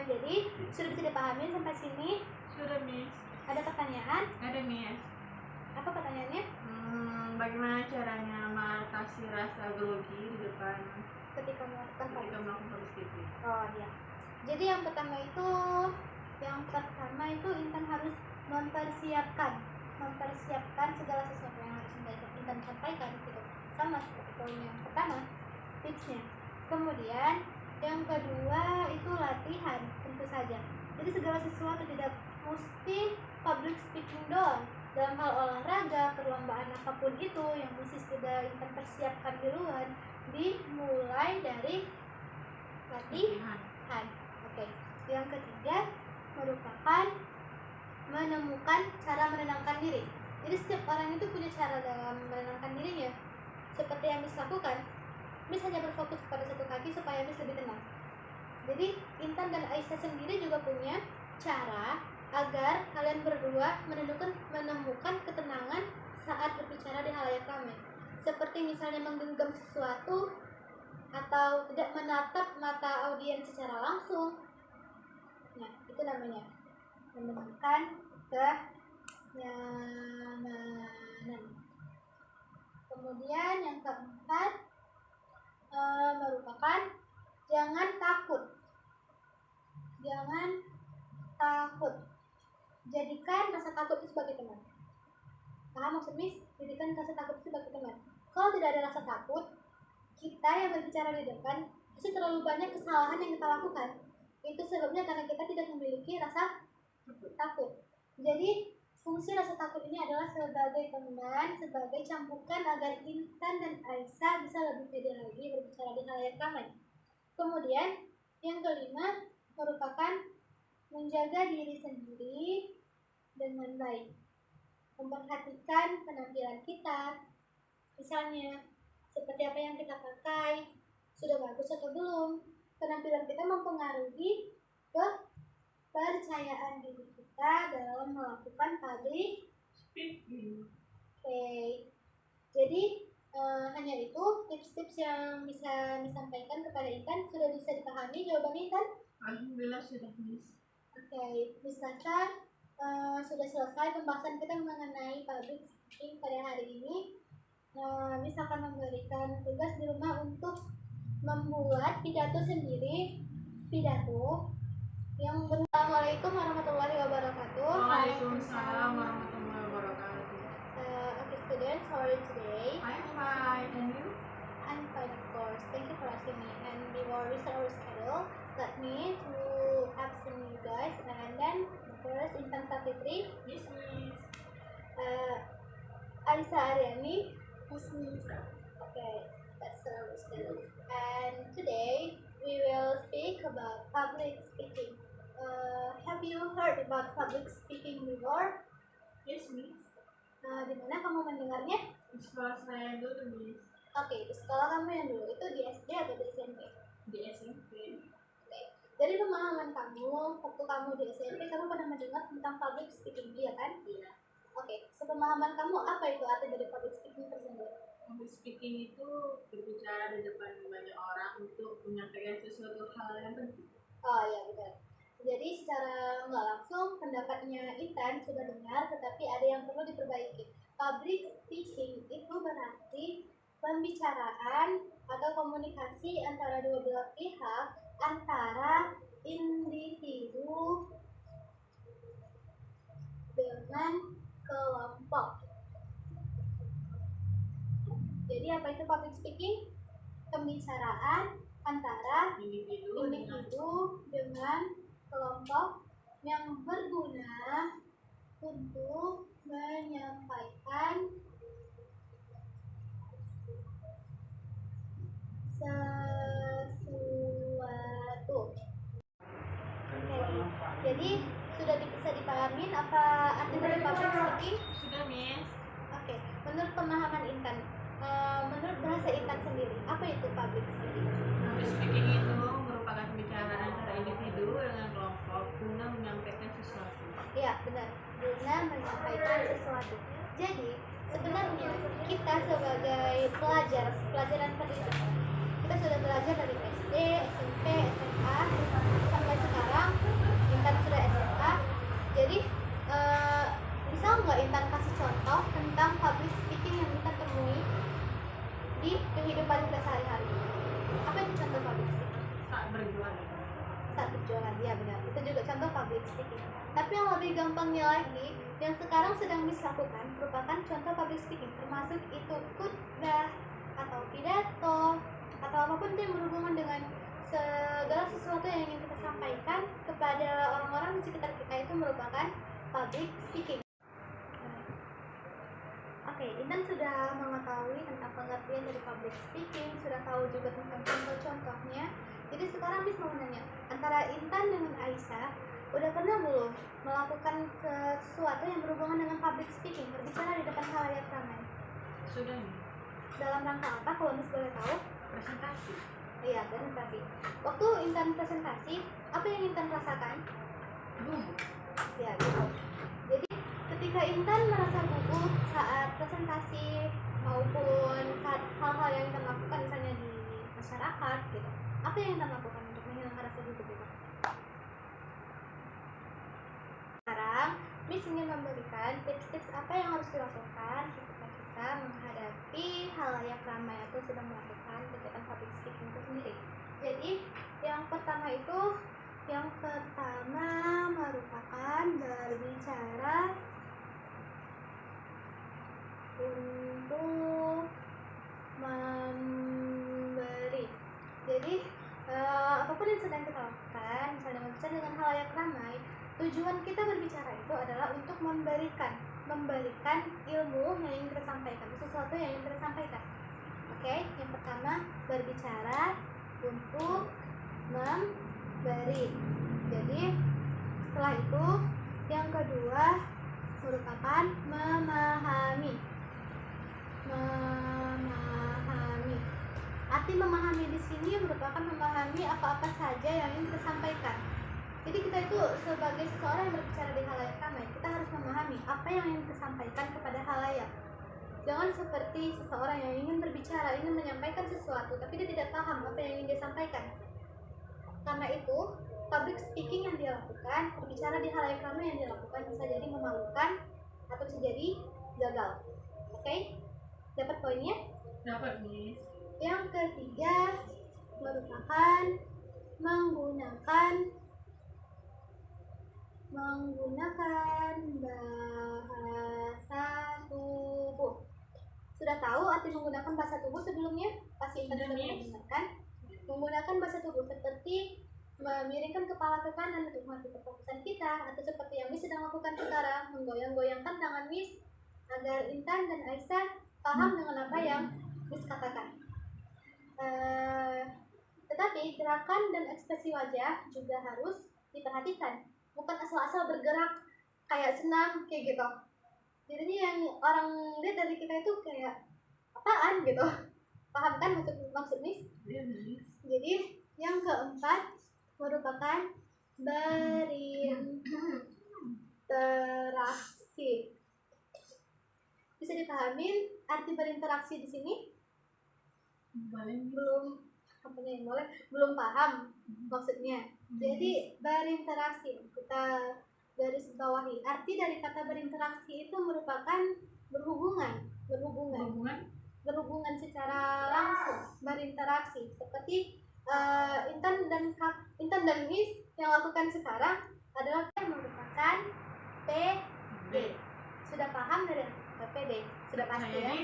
Jadi sudah bisa dipahami sampai sini? Sudah, Miss. Ada pertanyaan? Ada, Miss. Apa pertanyaannya? Bagaimana caranya mengatasi rasa grogi di depan Ketika melakukan public speaking? Oh iya. Jadi yang pertama itu Intan harus mempersiapkan segala sesuatu yang harus Intan sampaikan gitu. Sama seperti poin yang pertama, tipsnya. Kemudian yang kedua itu latihan, tentu saja. Jadi segala sesuatu tidak mesti public speaking doang. Dalam hal olahraga, perlombaan apapun itu yang mesti sudah Intan persiapkan duluan, dimulai dari latihan. Oke. Yang ketiga merupakan menemukan cara menenangkan diri. Jadi setiap orang itu punya cara dalam menenangkan dirinya. Seperti yang Miss lakukan, Miss hanya berfokus pada satu kaki supaya Miss lebih tenang. Jadi Intan dan Aisyah sendiri juga punya cara agar kalian berdua menemukan ketenangan saat berbicara di halayak ramai. Seperti misalnya menggenggam sesuatu atau tidak menatap mata audiens secara langsung. Nah, itu namanya menemukan kenyamanan. Kemudian yang keempat merupakan jangan takut. Jadikan rasa takut itu sebagai teman. Paham maksud Miss? Jadikan rasa takut itu sebagai teman. Kalau tidak ada rasa takut, kita yang berbicara di depan pasti terlalu banyak kesalahan yang kita lakukan. Itu sebabnya karena kita tidak memiliki rasa takut. Jadi fungsi rasa takut ini adalah sebagai teman, sebagai cambukan agar Intan dan Aisyah bisa lebih pede lagi berbicara di halayak ramai. Kemudian yang kelima merupakan menjaga diri sendiri dengan baik. Memperhatikan penampilan kita. Misalnya seperti apa yang kita pakai, sudah bagus atau belum. Penampilan kita mempengaruhi kepercayaan diri kita dalam melakukan public speaking. Oke. Jadi hanya itu tips-tips yang bisa disampaikan kepada Intan. Sudah bisa dipahami jawabannya, Intan? Alhamdulillah sudah, Miss. Oke, Miss rasa sudah selesai pembahasan kita mengenai public speaking pada hari ini. Miss akan memberikan tugas di rumah untuk membuat pidato sendiri, yang Assalamualaikum warahmatullahi wabarakatuh. Waalaikumsalam warahmatullahi wabarakatuh. Okay, students, how are you today? I'm fine, and you? I'm fine, of course. Thank you for asking me. And before we start our schedule, let me to absent you guys. And then first, Intan Sapitri. Yes, Miss. Arisa Aryani. Yes, Miss. Okay, that's our schedule. And today we will speak about public speaking. Have you heard about public speaking before? Yes, Miss. Di mana kamu mendengarnya? Di sekolah saya dulu, Miss. Oke, di sekolah kamu yang dulu itu di SD atau di SMP? Di SMP. Oke. Dari pemahaman kamu, waktu kamu di SMP, kamu pernah mendengar tentang public speaking, iya kan? Iya. Oke, sepemahaman kamu apa itu arti dari public speaking tersebut? Public speaking itu berbicara di depan banyak orang untuk menyampaikan sesuatu hal yang penting. Oh iya, benar. Jadi secara nggak langsung pendapatnya Intan sudah dengar, tetapi ada yang perlu diperbaiki. Public speaking itu berarti pembicaraan atau komunikasi antara dua belah pihak, antara individu dengan kelompok. Jadi apa itu public speaking? Pembicaraan antara individu dengan kelompok yang berguna untuk menyampaikan sesuatu. Jadi sudah bisa dipahamin apa arti dari public speaking? Sudah, Miss. Oke, menurut pemahaman Intan, menurut bahasa Intan sendiri, apa itu public speaking? Public speaking itu merupakan pembicaraan antara individu dengan kelompok guna menyampaikan sesuatu. Iya, benar. Guna menyampaikan sesuatu. Jadi, sebenarnya kita sebagai pelajaran pendidikan, kita sudah belajar dari SD, SMP, SMA, sampai sekarang berjualan. Saat berjualan, ya benar. Itu juga contoh public speaking. Tapi yang lebih gampangnya lagi, yang sekarang sedang dilakukan merupakan contoh public speaking, termasuk itu khutbah atau pidato atau apapun yang berhubungan dengan segala sesuatu yang ingin kita sampaikan kepada orang-orang di sekitar kita, itu merupakan public speaking. Oke, Intan sudah mengetahui tentang pengertian dari public speaking, sudah tahu juga tentang contoh-contohnya. Jadi sekarang Miss mau nanya, antara Intan dengan Aisyah, udah pernah belum melakukan sesuatu yang berhubungan dengan public speaking, berbicara di depan khalayak ramai? Sudah nih. Dalam rangka apa kalau Miss boleh tahu? Presentasi. Iya, presentasi. Waktu Intan presentasi, apa yang Intan rasakan? Gugup. Ya, gitu. Jadi ketika Intan merasa gugup saat presentasi maupun saat hal-hal yang Intan lakukan misalnya di masyarakat gitu, apa yang Intan lakukan untuk menghilangkan rasa gugup itu? Sekarang Miss ingin memberikan tips-tips apa yang harus dilakukan ketika kita menghadapi halayak ramai atau sedang melakukan kegiatan public speaking itu sendiri. Jadi yang pertama merupakan berbicara untuk memberi. Jadi apapun yang sedang kita lakukan, misalnya berbicara dengan halayak ramai, tujuan kita berbicara itu adalah untuk memberikan ilmu yang ingin kita sampaikan, sesuatu yang ingin kita sampaikan. Oke, yang pertama berbicara untuk memberi. Jadi setelah itu yang kedua merupakan memahami. Arti memahami di sini merupakan memahami apa-apa saja yang ingin kita sampaikan. Jadi kita itu sebagai seseorang yang berbicara di halayak ramai, kita harus memahami apa yang ingin kita sampaikan kepada halayak. Jangan seperti seseorang yang ingin berbicara, ingin menyampaikan sesuatu, tapi dia tidak paham apa yang ingin dia sampaikan. Karena itu, public speaking yang dia lakukan, berbicara di halayak ramai yang dia lakukan bisa jadi memalukan atau bisa jadi gagal. Oke? Dapat poinnya? Dapat, Miss. Yang ketiga merupakan menggunakan bahasa tubuh. Sudah tahu arti menggunakan bahasa tubuh sebelumnya? Pasti Intan sudah mendengarkan. Menggunakan bahasa tubuh seperti memiringkan kepala ke kanan untuk menghadap kefokusan kita, atau seperti yang Miss sedang lakukan sekarang, menggoyang-goyangkan tangan Miss agar Intan dan Aisyah paham dengan apa yang Miss katakan. Tetapi gerakan dan ekspresi wajah juga harus diperhatikan, bukan asal-asal bergerak kayak senam kayak gitu. Jadinya yang orang lihat dari kita itu kayak apaan gitu. Paham kan maksud Miss? Jadi yang keempat merupakan berinteraksi. Bisa dipahamin arti berinteraksi di sini? Belum paham maksudnya. Jadi berinteraksi, kita garis bawahi. Arti dari kata berinteraksi itu merupakan berhubungan secara langsung, berinteraksi. Seperti Intan dan Miss yang lakukan sekarang adalah merupakan PD. Sudah paham dari PD? Sudah pasti ya?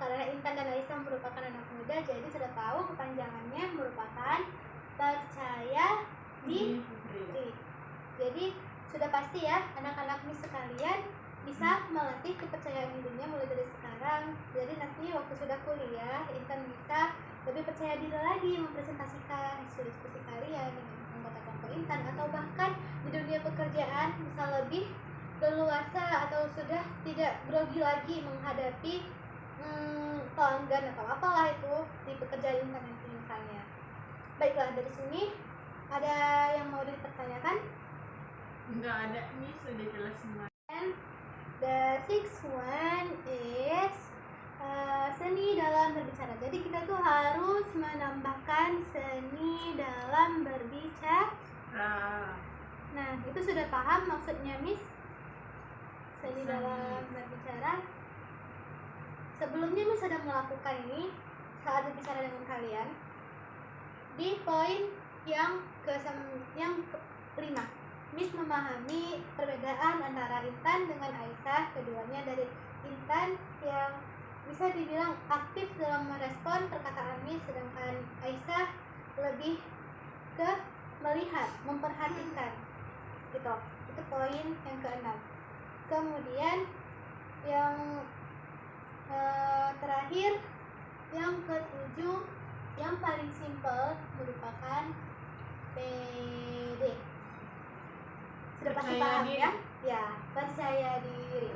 Karena Intan dan Aisyah merupakan anak muda, jadi sudah tahu kepanjangannya merupakan percaya diri. Jadi sudah pasti ya anak-anak Miss sekalian bisa melatih kepercayaan dirinya mulai dari sekarang. Jadi nanti waktu sudah kuliah, Intan bisa lebih percaya diri lagi mempresentasikan hasil diskusi kalian dengan anggota kelompok Intan, atau bahkan di dunia pekerjaan bisa lebih leluasa atau sudah tidak grogi lagi menghadapi pelanggan atau apalah itu di pekerjaan Intan nanti misalnya. Baiklah, dari sini ada yang mau dipertanyakan? Enggak ada, Miss, sudah jelas semua. And the sixth one is seni dalam berbicara. Jadi kita tuh harus menambahkan seni dalam berbicara. Nah, itu sudah paham maksudnya Miss? Seni dalam berbicara. Sebelumnya Miss sudah melakukan ini saat berbicara dengan kalian. Di poin Yang kelima, Miss memahami perbedaan antara Intan dengan Aisyah. Keduanya dari Intan yang bisa dibilang aktif dalam merespon perkataan Miss, sedangkan Aisyah lebih ke melihat, memperhatikan gitu. Itu poin yang keenam. Kemudian yang terakhir, yang ketujuh, yang paling simpel merupakan PD. Sudah pasti Percaya paham diri. ya? Ya, percaya diri.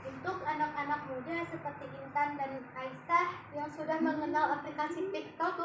Untuk anak-anak muda seperti Intan dan Aisyah yang sudah mengenal aplikasi TikTok